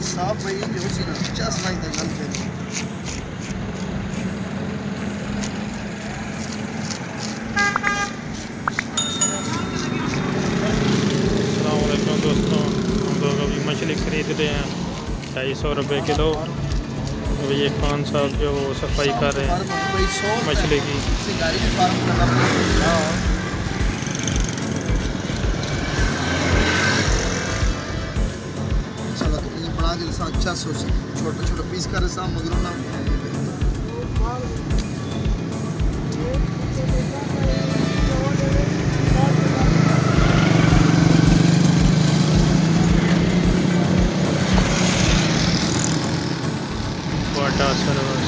साफ भाई जो सी ना 50 लाइन तक गल पे अस्सलाम वालेकुम दोस्तों, हम लोग अभी मछली खरीद रहे हैं 250 रुपये किलो। अभी ये खान साहब जो वो सफाई कर रहे हैं मछली की। अच्छा सोच छोटे छोटे पीस कर मगर ना वाटा सर्विस।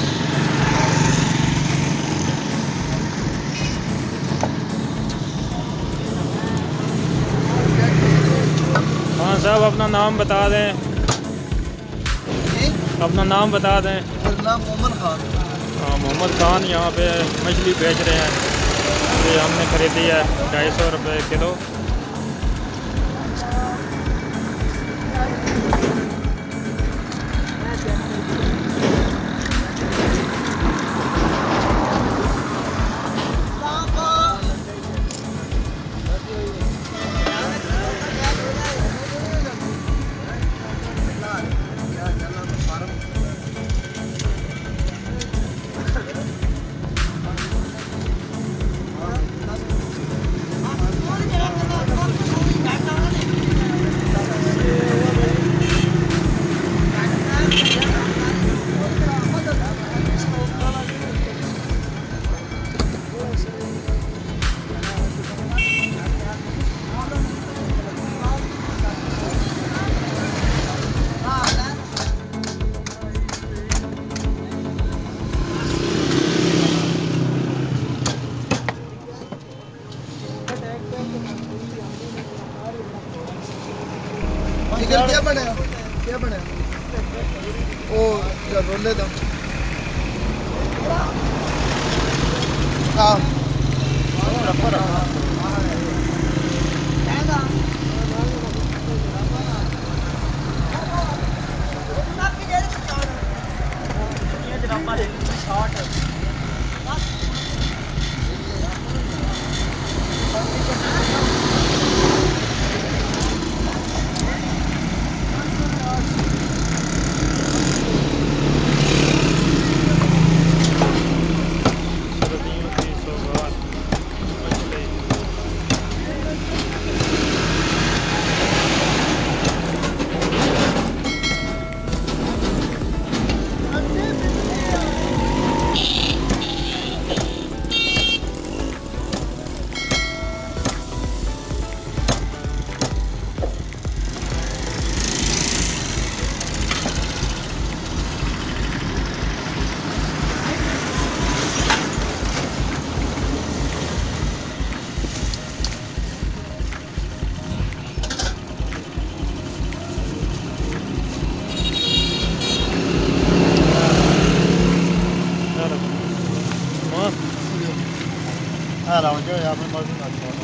हाँ साहब, अपना नाम बता दें। अपना नाम बता दें। मेरा नाम मोहम्मद खान। हाँ, मोहम्मद खान यहाँ पे मछली बेच रहे हैं। ये हमने खरीदी है 250 रुपये किलो। क्या बने ओ रोले दा हाँ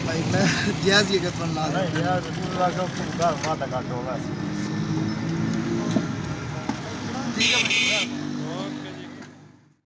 भाई मैं जैज ये कहता हूँ नहीं यार पूरा का पूरा माता काटो बस ठीक है।